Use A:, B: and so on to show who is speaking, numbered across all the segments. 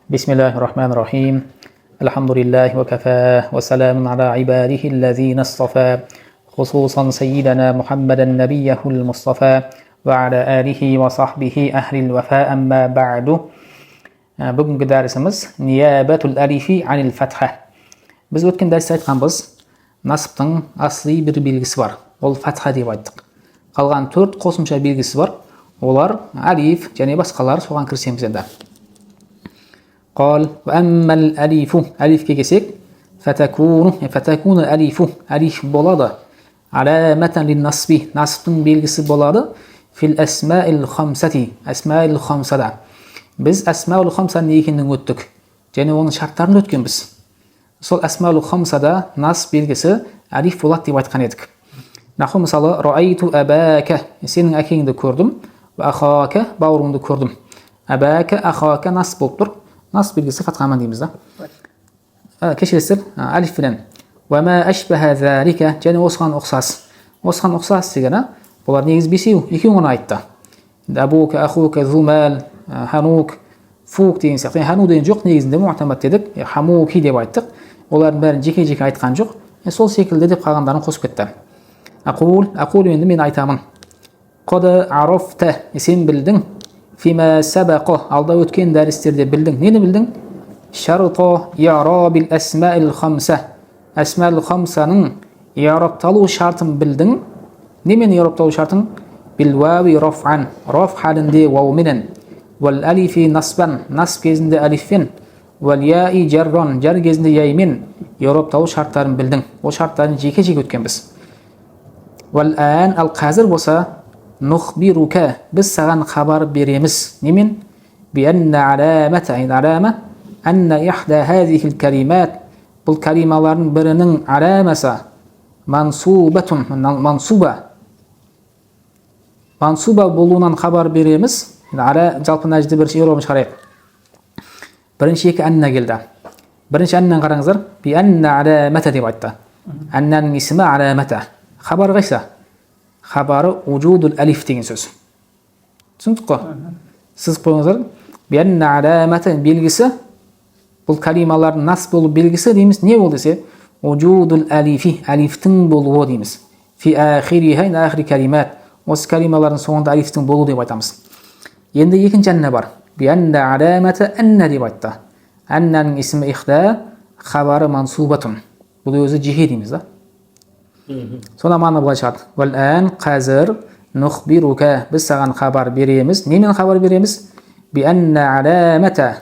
A: بسم الله الرحمن الرحيم الحمد لله وكفى وسلام على عباده الذين اصطفى خصوصا سيدنا محمد نبيه المصطفى وعلى آله وصحبه أهل الوفاء أما بعد. Бүгінгі дәрісіміз ниябатул алифи анил фатха. Біз өткен дәрісте айтқанбыз, насыптың асли бір белгісі бар. Ол фатха деп айттық. Қалған 4 қосымша белгісі бар. Олар алиф және басқалар, соған кірсеміз енді. Қал ва аммал алифу, алифке келсек, фатакуну алифу, алиф болады. Аламатан лин насби, насыптың белгісі болады. Фил асмаил хамсати, асмаил хамсада. Біз асмаул хамса не екенін өттік. Және оның шарттарын өткенбіз. Сол асмаул хамсада нас белгісі алиф болады деп айтқан едік. Наху мысалы, раайту абака, сенің әкеңді көрдім, ва ахака, бауырыңды көрдім. Абака, ахака нас болып тұр. Нас белгісі фатхамен дейміз да. Кешіресіздер, алиф білен. Ва ма ашбаха залика, және осыған ұқсас. Осыған ұқсас дегені, бұлар негіз бесеу, екеуін айтты. Абука, ахука, зумал, ханук, фук деген сияқты. Хану деген жоқ, негізінде муътамад дедік. Хамуки деп айттық. Олардың бәрін жеке-жеке айтқан жоқ. Сол секілді деп қалғандарын қосып кетті. Aqul енді мен айтамын. Qad arafta, сен білдің. Фима сабақа, алда өткен дәрістерде білдің. Нені білдің? Шарта i'rabil asma'il khamsa. Asma'il khamsaның i'рабталу шартын білдің. Немен i'рабталу шартын? Bil wawi raf'an, raf халінде вауменен. Wal alifi nasban, насб кезінде алифпен. Wal ya'i jarran, жар кезінде яймен i'рабталу шарттарын білдің. Ол шарттарын жеке-жеке өткенбіз. Wal an, ал қазір болса нухбирука, біз саған хабар береміз. Немен? Би анна аламата, алама анна ихда хазихил калимат, бұл калималардың бірінің аламасы мансубатун, мансуба болуынан хабар береміз. Жалпы нәжді бірінші еуробын шығарайық. Бірінші екі анна келді. Бірінші аннан қараңыздар. Би анна аламата деп айтты. Аннаның исімі аламата. Хабар қайсы? Хабары уджудул алиф деген сөз. Түсіндік қой? Сіз қойыңыздар. Би анна аламата белгісі, бұл калималардың нас болу белгісі дейміз. Не ол десе? Уджудул алифи, алифтің болуы дейміз. Фи ахириха, ахири калимат. Осы калималардың соңында алифтің болу деп айтамыз. Енді екінші анна бар. Би анна аламата анна деп айтты. Аннаның исімі ихда, хабары мансубатун. Бұл өзі жеке дейміз да. Соны мағына былай шығады. Вал ан қазір нухбирука, біз саған хабар береміз. Немен хабар береміз? Би анна аламата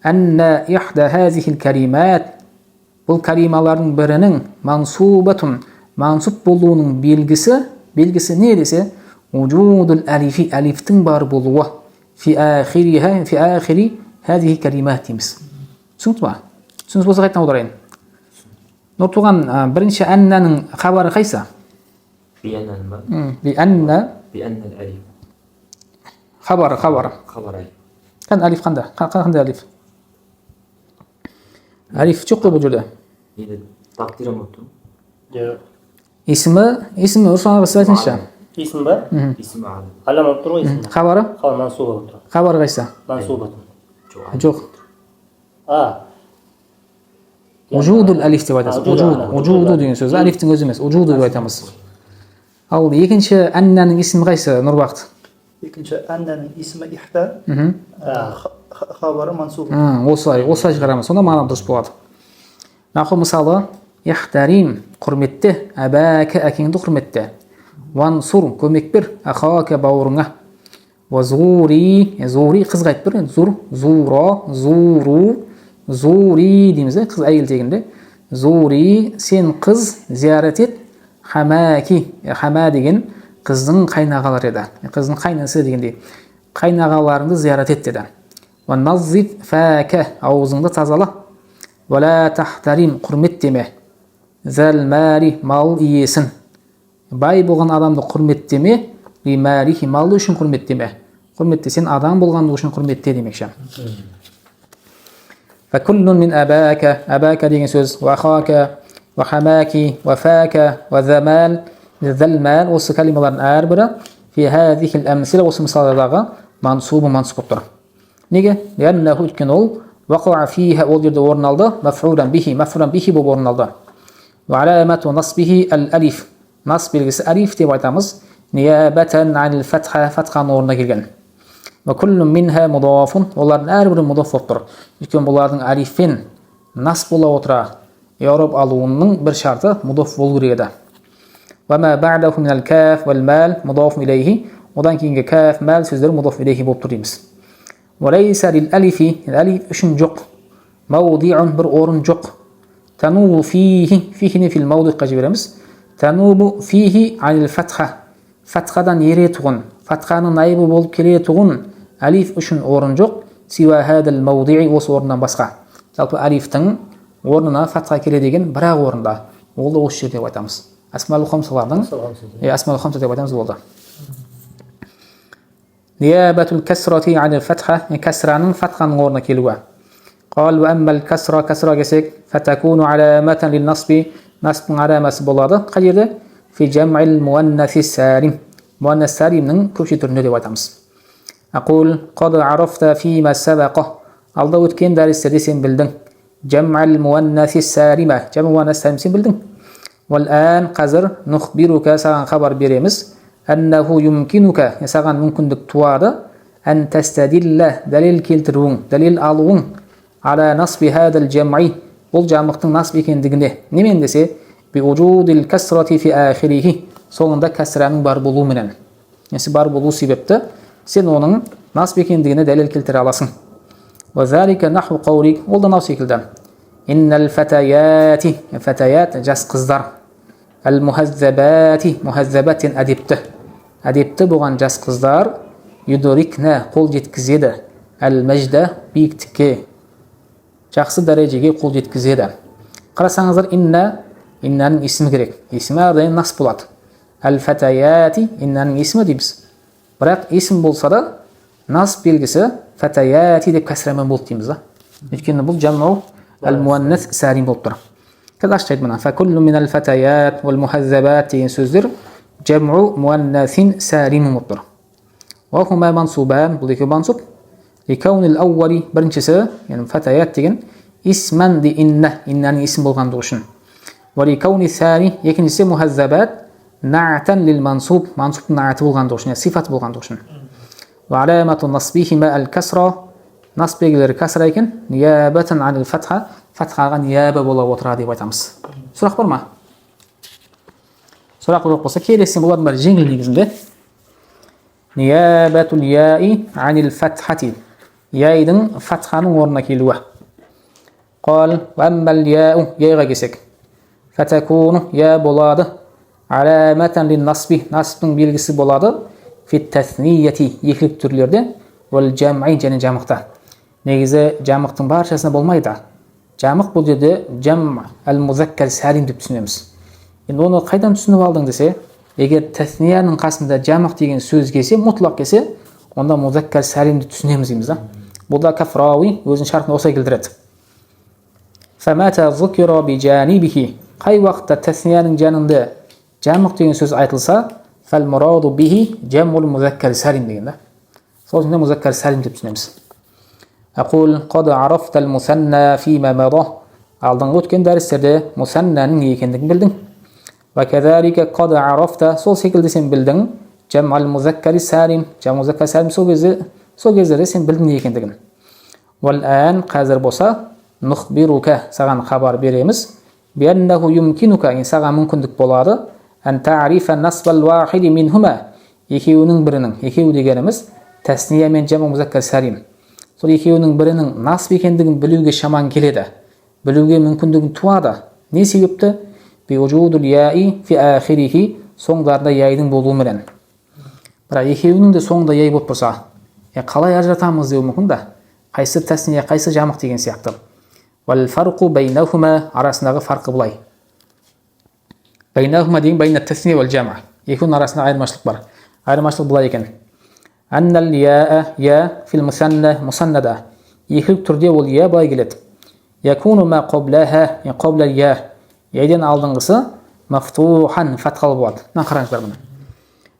A: анна ихда хазихил калимат, бұл калималардың бірінің мансубатун, мансуб болуының белгісі не десе? Уджудул алифи, алифтің бар болуы. Фи ахири хазихи калимат дейміз. Түсінді ма? Түсінді болса қайтынан аударайын. Нұртуған бірінші аннаның хабары қайсы?
B: Би аннаның ба?
A: Би анна
B: алиф.
A: Хабары.
B: Хабар.
A: Қан алиф қанда? Қандай алиф? Алиф жоқ қой бұл жерде.
B: Енді тақдирам отты.
C: Жоқ.
A: Исімі Руслан аға сіз айтыңызшы.
C: Исім ба?
B: Исімі алим.
C: Алам алып тұр ғой исімі.
A: Хабары?
C: Хабар мансуба алып тұр.
A: Хабары қайсы?
C: Мансуба.
A: Жоқ. Уджудул алиф деп айтасыз. Уджуду деген сөз. Алифтің өзі емес. Уджуду деп айтамыз. Ал екінші аннаның исімі қайсы, Нұрбақыт?
D: Екінші аннаның исімі ихта, хабары мансуб.
A: Осылай шығарамыз. Сонда мағына дұрыс болады. Наху мысалы, ихтарим, құрметте, абака, әкеңді құрметте. Вансур, көмек бер, ахака, бауырыңа. Вазури, зури, қызға айтып бір, зура, зуру, зури дейміз, қыз әйел тегінде. Зури, сен қыз зиярат ет. Хамаки, хама деген қыздың қайнағалары еді. Қыздың қайнысы дегендей. Қайнағаларыңды зиярат ет деді. Ва наззиф фака, аузыңды тазала. Вала тахтарим, құрметтеме. Зәл-мари, мал иесін. Бай болған адамды құрметтеме. Лимарихи, малы үшін құрметтеме. Құрметте, сен адам болғанды үшін құрметте демекші. Факуллун мин абака, абака деген сөз. Ва хака, ва хамаки, ва фака, ва замал, зәлмал. Осы калималардың әрбірі фи хазихил амсила, осы мысалдардағы мансубы мансуб тұр. Неге? Лианнаху өйткені ол вақуа фиха ол жерде орын алды, маф'улан бихи болып орын алды. Ва аламату насбихи ал-алиф. Насб белгісі алиф деп айтамыз. Ниябатан анил фатха, фатханың орнына келген. Ва куллу минха мудафун, олардың әрбірі мудаф болып тұр. Өйткені бұлардың алифпен насб бола отыра i'rob алуының бір шарты мудаф болу керек еді. Ва ма бa'даху минал каф вал мал мудаф илейхи. Одан кейінгі каф, мал сөздері мудаф илейхи болып тұр дейміз. Ва лайса лил алифи, алиф үшін жоқ. Мауди'ун бір орын жоқ. Танубу фихи, фихини фил маудиққа жібереміз. Танубу фихи анил фатха. Фатхадан ере тұғын, фатханың найыбы болып келе тұғын. Алиф үшін орын жоқ. Сива хадал мауди'i, осы орыннан басқа. Жалпы алифтің орнына фатха келе деген бірақ орында. Ол да осы жерде айтамыз. Асмаул хамсалардың, асмаул хамса деп айтамыз болды. Ниябатул касрати анил фатха, касраның фатханың орнына келуі. Қал ва аммал касра, касра кесек, фатакуну аламатан лил насби, насбың аламасы болады. Қай жерде? Фи жам'ил муаннаси сарим. Муаннас саримнің көпше түрінде деп айтамыз. Aqul qad arafta fima sabaqa. Алда өткен дәрістерде сен білдің. Жам'ил муаннаси сарима. Жам'ил муаннас сарим сен білдің. Вал ан қазір нухбирука саған хабар береміз. Аннаху юмкинука, саған мүмкіндік туады. Ан тастадилла, дәлел келтіруің, дәлел алуың. Ала насби хадал жам'i, бұл жамықтың насб екендігіне. Немен десе, би уджудил касрати фи ахирихи, соңында касраның бар болуы менен. Несі бар болу себепті, сен оның насб екендігіне дәлел келтіре аласың. Ва залика наху қаулик, ол да нау секілді. Иннал фатаяти, фатаят жас қыздар. Ал мухаззабати, мухаззабатен әдепті. Әдепті болған жас қыздар юдорикна, қол жеткізеді. Ал мәжда биіктікке, жақсы дәрежеге қол жеткізеді. Қарасаңыздар, иннаның есімі керек. Есімі әрдайым нас болады. Әл-фатаяти, иннаның есімі дейміз. Бірақ есім болса да, нас белгісі фатаяти деп кәсірамен болды дейміз. Өйткені бұл жамау әл-муаннас сарим болып тұр. Қазір аштайды мұна. Факуллу минал фатаят вал мухаззабат деген сөздер жаму муаннасин сарим болып тұр. Вахума мансубан, бұл екі мансуб. Ликаунил аували, біріншісі, yani фатаят деген исман ди иннаның есім болғандығы үшін. Валикауни сани, екіншісі мухаззабат на'тан лил мансуб, мансубтың на'аты болғандығы үшін, сифат болғандығы үшін. Ва аламату насбихима ал-касра, насб белгілері касра екен, ниябатан анил фатха, фатхаға нияба бола отыра деп айтамыз. Сұрақ бар ма? Сұрақ жоқ болса, келесен бұлардың бәрі жеңіл негізінде. Ниябатул яи анил фатхати, яйдың фатханың орнына келуі. Қал, ва аммал яу, яйға кесек. Фатакуну, я болады. Аламатан лин насби, насбтың белгісі болады. Фит таснияти, екілік түрлерде. Вал жам'i, және жамықта. Негізі жамықтың баршасына болмайды. Жамық бұл жерде жам әл-музаккар сәлим деп түсінеміз. Енді оны қайдан түсініп алдың десе, егер таснияның қасында жамық деген сөз келсе, мұтлақ келсе, онда музаккар сәлимді түсінеміз дейміз. Бұл да Кафрауи өзінің шартына осылай келтіреді. Фамата зукира би жанибихи, қай уақытта таснияның жанында жамық деген сөз айтылса, фал мураду бихи жамул музаккар сәлим деген. Сол үшін музаккар сәлим деп түсінеміз. Aqul qad arafta al-musanna fima mada. Алдыңғы өткен дәрістерде мусаннаның екендігін білдің. Ва казалика qad arafta, сол секілді сен білдің. Жам'ал музаккари сәлим, жам музаккар сәлим сол кезде сен білдің екендігін. Вал ан, қазір болса, нухбирука, саған хабар береміз. Бианнаху юмкинука, саған мүмкіндік болады. Ан ta'rifa насбал вахиди минхума, екеуінің бірінің, екеу дегеніміз тасния мен жам музаккар сәлим. Сол екеуінің бірінің насб екендігін білуге шаман келеді. Білуге мүмкіндігін туады. Не себепті? Би уджудул яи фи ахирихи, соңдарда яйдың болуы менен. Бірақ екеуінің де соңында яй болып тұрса, қалай ажыратамыз деу мүмкін да. Қайсы тасния, қайсы жамық деген сияқты. Вал фарқу байнахума, арасындағы фарқы бұлай. Байнахума деген байна тасния вал жама. Екеуінің арасында айырмашылық бар. Айырмашылық бұлай екен. Аннал я фил мусаннада. Екілік түрде ол я былай келеді. Якуну ма қоблаха, қобла я. Яйден алдыңғысы мафтухан, фатхал болады. Қараңыздар бұны.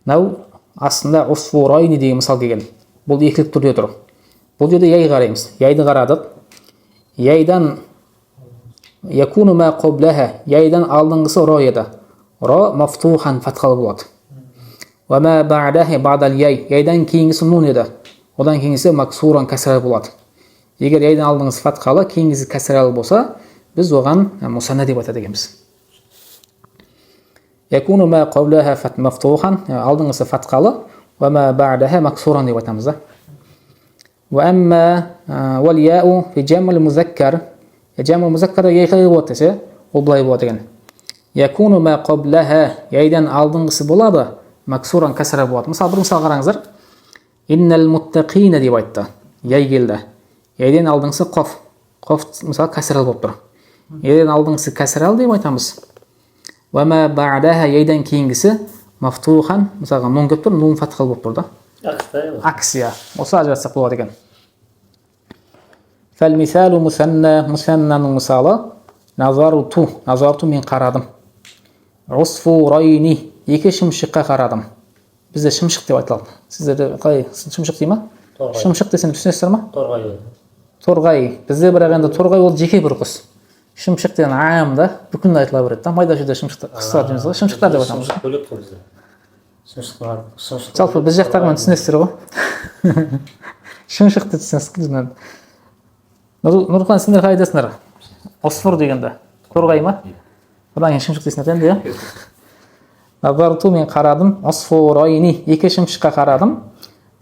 A: Нау астында усфурайни деген мысал келген. Бұл екілік түрде тұр. Бұл жерде яй қараймыз. Яйды қарадық. Яйдан якуну ма қоблаха. Яйдан алдыңғысы ро еді. Ро мафтухан фатхалы болады. Ва ма бa'даха бa'дал яй. Яйдан кейінгісі нун еді. Одан кейінгісі максуран кәсіралы болады. Егер яйдан алдыңғысы фатхалы, кейінгісі кәсіралы болса, біз оған мусанна деп айтады екенбіз. Якуну ма қоблаха мафтухан, алдыңғысы фатхалы, ва ма бa'даха максуран деп айтамыз да. وأما والياء في جمع المذكر جمع المذكر يخلي بوتسه وبلاي بوتين يكون ما قبلها يعيدن алдыңғысы болады максуран кәсірі болады. Мысалы бір мысал қараңыздар. Иннал муттақина деп айтты. Яй келді. Яйден алдыңғысы қоф. Қоф мысалы кәсірі болып тұр. Яйден алдыңғысы кәсірі деп айтамыз. Ва ма бa'даха яйдан кейінгісі мафтухан мысалы нун келіп тұр, нун фатхалы болып тұр да. Аксия. Осы ажыратсақ болады екен. Фәл-мисалу мусанна, мусаннаның мысалы назарту мен қарадым. Усфурайни, екі шымшыққа қарадым. Бізде шымшық деп айтылады. Сіздерде қалай шымшық дей ма? Шымшық десем түсінесіздер ма?
C: Торғай.
A: Торғай. Бізде бірақ енді торғай ол жеке бір құс. Шымшық деген ам да бүкіл айтыла береді да. Майда жүзде шымшықтар қысқалап жүрміз ғой. Шымшықтар деп айтамыз.
C: Бөлек қой бізде.
A: Жалпы біз жақтармен түсінесіздер ғой. Шымшықты түсінесіздер. Нұрхан, сендер қай айтасыңдар? Осфур дегенде. Торғай ма? Одан кейін шымшық дейсіңдер енді, иә? Назарту мен қарадым. Осфурайни, екі шымшыққа қарадым.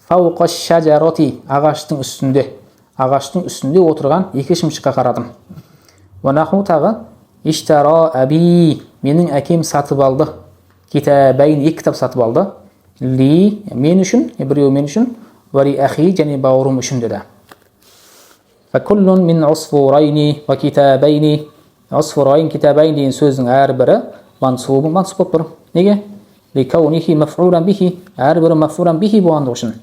A: Фауқа шаджароти, ағаштың үстінде отырған екі шымшыққа қарадым. Ванаху тағы иштара аби, менің әкем сатып алды. Китабайн, екі кітап сатып алды. Ли, мен үшін, біреу мен үшін, вари ахи, және бауырым үшін деді. Факуллун мин усфурайни ва китабайни. Усфурайн, китабайн деген сөздің әрбірі мансуб болып тұр. Неге? Ликаунихи маф'улан бихи, әрбірі маф'улан бихи болғандығы үшін.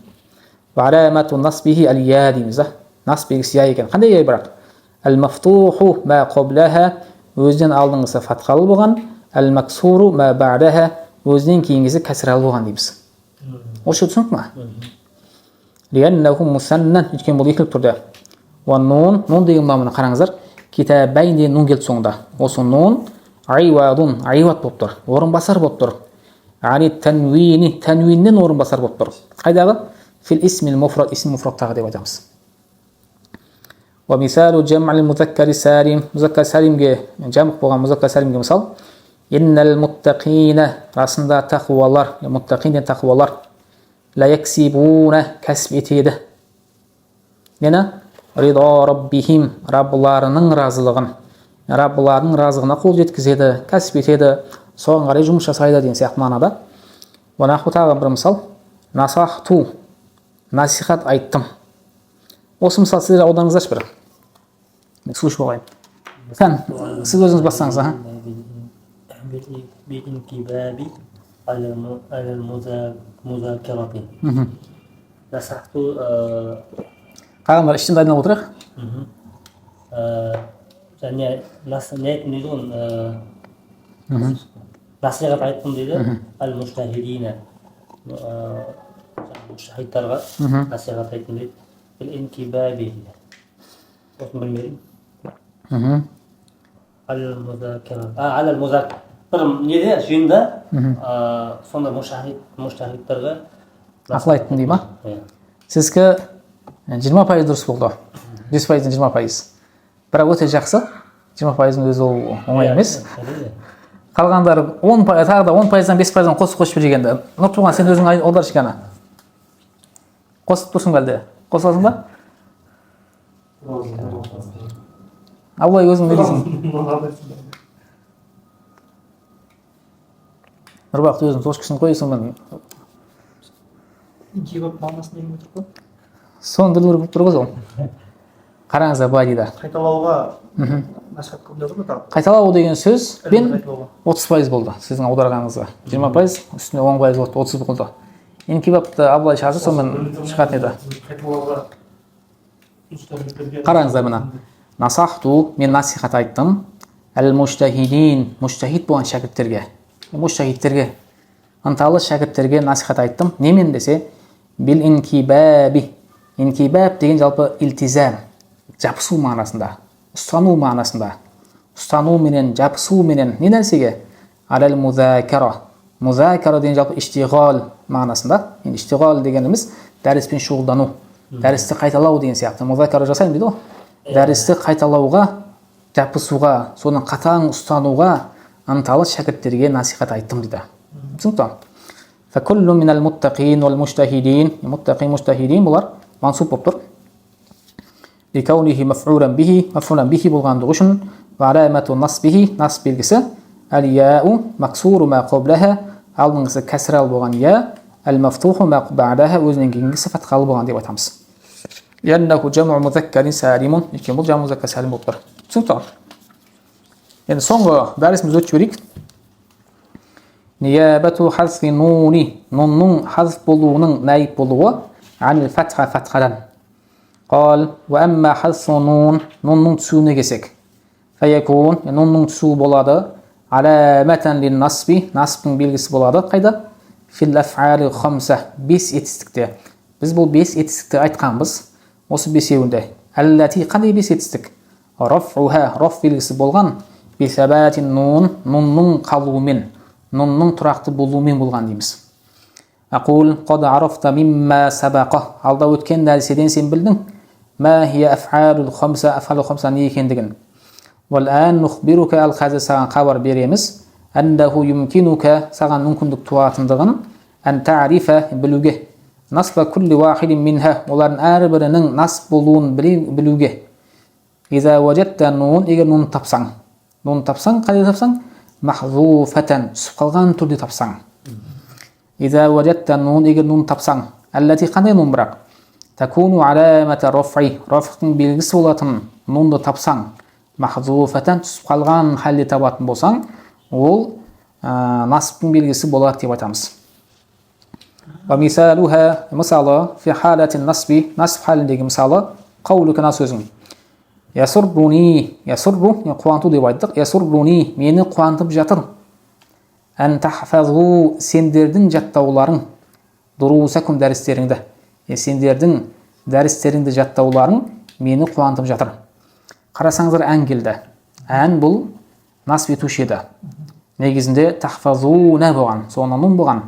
A: Ва аламату насбихи алия дейміз да. Нас белгісі я екен. Қандай я бірақ? Ал-мафтуху ма қоблаха, өзінен алдыңғысы фатхалы болған. Ал-максуру ма бa'даха, өзінен кейінгісі кәсіралы болған дейміз. Осы түсінік ма? Лианнаху мусаннан, өткен бұл екілік тұрды. Ва нун деген мамыны қараңыздар. Китабайн деген нун келді соңында. Осы нун айвадун, айвад болып тұр. Орынбасар болып тұр. Ани танвини, танвиннен орынбасар болып тұр. Қайдағы? Фил исмил муфрад, исм муфрадтағы деп айтамыз. Ва мисалу джам'ал музаккари салим, музаккар салимге жамық болған музаккар салимге мысал. Иннал муттақина, расында тақуалар, муттақин тақуалар. Ла яксибуна, кәсіп етеді. Нені? Рида раббихим, раббыларының разылығын. Раббыларының разылығына қол жеткізеді, кәсіп етеді, соған қарай жұмыс жасайды деген сияқты мағынада. Ванаху тағы бір мысал. Насахту, насихат айттым. Осы мысал сіздер аударыңыздаршы бір. Мен слушай болайын. Сән, сіз өзіңіз бастаңыз, аха.
C: بالانكباب على المذاكرة. نصحت
A: Қағандар іштен дайындап отырайық.
C: және не дейді ғой, насихат айттым дейді. Ал-муштахидина, муштахидтарға насихат айттым дейді.Bil-инкибаби. Осыны білмедім. Ал-музаккара. Бір неде жиында сонда муштахидтарға
A: Ақыл айттым дей ма? Сізгі 20% дұрыс болды. 100%-ден 20%. Бірақ өте жақсы. 20%-ның өзі ол оңай емес. Қалғандары 10%, тағы да 10%-дан 5%-дан қосып жегенді. Нұртуған, сен өзің аудар шықаны. Қосып тұрсың әлде? Қосасың ба? Абылай өзің не дейсің? Нұрбақты өзің тошкісін қойысың мен.
D: Инкибаб мағынасы неге тұр ғой?
A: Соны білдіріп болып тұр ғой сол. Қараңыздар былай дейді.
D: Қайталауға насихат қылып жатыр ма?
A: Қайталау деген сөз бен 30% болды сіздің аударғаныңызға. 20%, үстіне 10% болды, 30 болды. Инкибабты абылай шығарса сонымен шығатын еді. Қараңыздар мына. Насахту, мен насихат айттым. Әл-муштахидин, муштахид болған шәкірттерге. Муштахидтерге, ынталы шәкірттерге насихат айттым. Немен десе, бил-инкибаби, Инкибаб деген жалпы илтизам, жабысу мағынасында, ұстану мағынасында. Ұстану менен, жабысу менен не нәрсеге? Алал музакара. Музакара деген жалпы иштиғал мағынасында. Енді иштиғал дегеніміз дәріспен шұғылдану, дәрісті қайталау деген сияқты. Музакара жасаймын дейді ғой. Дәрісті қайталауға, жабысуға, соның қатаң ұстануға ынталы шәкірттерге насихат айттым дейді. Түсінікті? فكل من المتقين والمجتهدين متقين مجتهدين бұлар мансуб болып тұр. لكونه مفعولا به болғандығы үшін وعلامة نصبه نصب белгісі الياء مكسور ما قبلها алдыңғысы кәсірал болған я المفتوح ما بعدها өзінен кейінгісі фатхалы болған деп айтамыз. لأنه جمع مذكر سالم екен бұл жаму музаккар сәлім болып тұр. Түсінікті? Енді соңғы дәрісімізді өтіп жіберейік. Ниябату хазфи нуни, нунның хазф болуының наиб болуы анил фатха фатхадан. Қал, ва амма хазфу нун, нунның түсуіне кесек. Фаякун, нунның түсуі болады. Аламатан лин насби, насбтың белгісі болады. Қайда? Фил аф'али хамса, 5 етістікте. Біз бұл 5 етістікті айтқанбыз. Осы бесеуінде. Аллати, қандай 5 етістік? Раф'уха, раф белгісі болған. Бисабатин нун, нунның қалуымен. Нунның тұрақты болуымен болған дейміз. Aqul qad arafta mimma sabaqa. Алда өткен нәрседен сен білдің. Ма хия аф'алул хамса не екендігін. Wal an nukhbiruka al-қазір саған хабар береміз. Аннаху юмкинука саған мүмкіндік туатындығын ан ta'rifa білуге. Насба kulli wahidin minha олардың әрбірінің насб болуын білуге. Иза вajadta нун егер нун тапсаң. Нун тапсаң, қайда тапсаң? Махзуфатан түсіп қалған түрде тапсаң. Иза вajadta нун егер нун тапсаң. Аллати қандай нун бірақ? Такуну аламата раф'i. Раф'тың белгісі болатын нунды тапсаң. Махзуфатан түсіп қалған халде табатын болсаң, ол насбтың белгісі болады деп айтамыз. Ва мисалуха, мысалы фи халатин насби, насб халіндегі мысалы қаулука на сөзің. Ясурруни, ясурру, қуанту деп айттық. Ясурруни, мені қуантып жатыр. Ан тахфазу, сендердің жаттауларың. Дурусакум дәрістеріңді. Сендердің дәрістеріңді жаттауларың мені қуантып жатыр. Қарасаңыздар ән келді. Ән бұл насб етуші еді. Негізінде тахфазуна болған, соңына нун болған.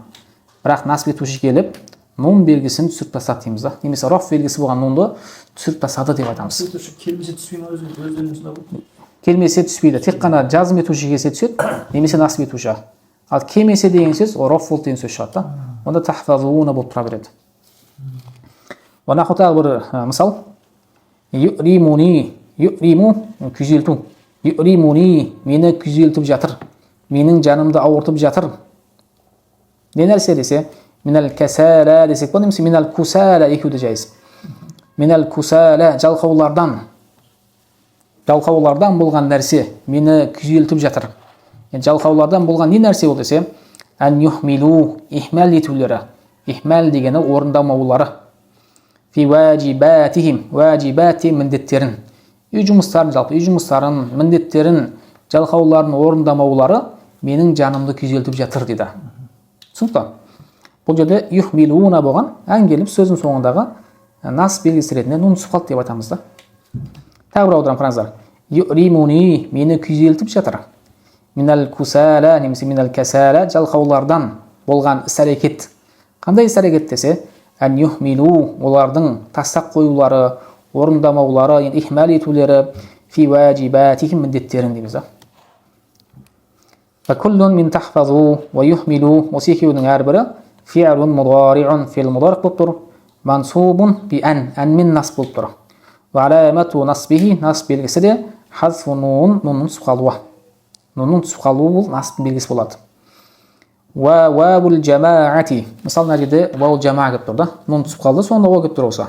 A: Бірақ насб етуші келіп, нун белгісін түсіріп тастады дейміз да. Немесе раф белгісі болған нунды түсіріп тастады деп айтамыз.
D: Келмесе түспей ма өздеріңізді?
A: Келмесе түспейді. Тек қана жазым етуші келсе түседі, немесе насб етуші. Ал келмесе деген сөз, раф болды деген сөз шығады да. Онда тахфазуна болып тұра береді. Оны тағы бір мысал. Юримуни, юриму күйзелту. Юримуни, мені күйзелтіп жатыр. Менің жанымды ауыртып жатыр. Не нәрсе десе, минал касала десек, бұл немесе минал кусала екеуді жайыз. Минал кусала жалқаулардан болған нәрсе мені күйзелтіп жатыр. Жалқаулардан болған не нәрсе ол десе, ан юхмилу, ихмал етулері. Ихмал дегені орындамаулары. Фи ваджибатихим, ваджибати міндеттерін. Үй жұмыстарын, міндеттерін, жалқауларын орындамаулары менің жанымды күйзелтіп жатыр дейді. Түсінікті? Бұл жерде юхмилуна болған, ән келіп сөздің соңындағы насб белгісі ретінде нун түсіп қалды деп айтамыз да. Тағы бір аударам, қараңыздар. Юримуни, мені күйзелтіп жатыр. Минал кусала, немесе минал касала, жалқаулардан болған іс-әрекет. Қандай іс-әрекет десе, ан юхмилу, олардың тастап қоюлары, орындамаулары, ихмал етулері, фи ваджибатихим міндеттерін дейміз да. Факуллун мин тахфазу ва юхмилу, осы екеуінің әрбірі фи'лун мудари'ун, фи'л мудариқ болып тұр, мансубун би әнмен насб болып тұр. Ва аламату насбихи, насб белгісі де хазфу нун, нунның түсіп қалуы. Нунның түсіп қалуы бұл насб белгісі болады. Ва вавул жамаати, мысалы мына жерде вау жамаа келіп тұр да, нун түсіп қалды, сонда вау келіп тұр осы.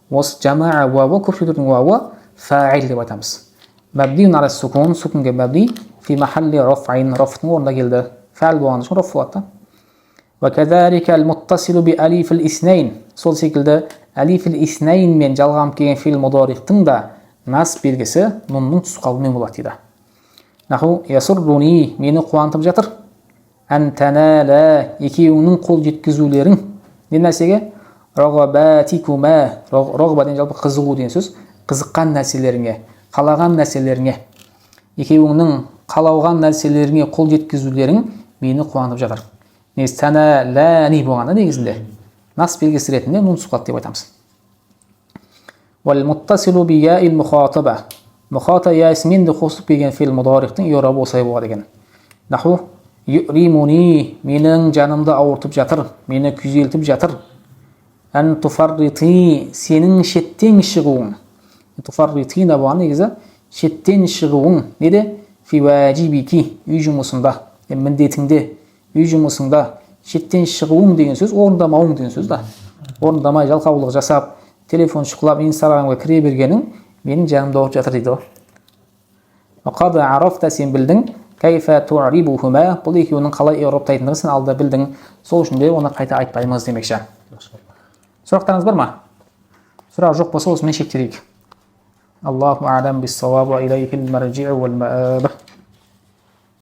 A: Осы жамаа вауы, көпшіліктердің вауы фа'ил деп айтамыз. Мабниун ала сукун, сукунге мабни, фи махалли раф'ин, раф'тың орнында келді. Фа'ил болған үшін раф болады. Ва кадалика ал-муттасилу би алиф ал-иснайн. Сол секілді алиф ал-иснайн мен жалғанып келген фи'л мудариқтың да насб белгісі нунның түсіп қалуымен болады дейді. Наху ясурруни, мені қуантып жатыр. Ан танала, екеуіңнің қол жеткізулерің не нәрсеге? рағабатикума. Рағба деген жалпы қызығу деген сөз. Қызыққан нәрселеріңе, қалаған нәрселеріңе, екеуіңнің қалауған нәрселеріңе қол жеткізулерің мені қуанып жатыр. Саналани болғанда негізінде нас белгісі ретінде нун суқат деп айтамыз. Вал-муттасилу бияил мухатаба. Мухата ясминді қосып келген фе'л мударихтың иорабы осылай болады екен. Наху юримуни, менің жанымды ауыртып жатыр, мені күйзелтіп жатыр. Ан туфаррити, сенің шеттен шығуың. Туфарритина болған негізі шеттен шығуың. Неде? Фи ваджибики, үй жұмысында, міндетіңде, үй жұмысында шеттен шығуың деген сөз, орындамауың деген сөз да. Орындамай жалқаулық жасап, телефон шұқылап, инстаграмға кіре бергенің менің жанымды ауыртып жатыр дейді ғой. Қад арафта, сен білдің, кайфа ту'рибухума, бұл екеуінің қалай иораптайтындығын сен алда білдің. Сол үшін де оны қайта айтпаймыз демекші. Сұрақтарыңыз бар ма? Сұрақ жоқ болса осымен шектелейік. Аллаху а'лам bis-саваб ва илайхил марджи'у вал мааб.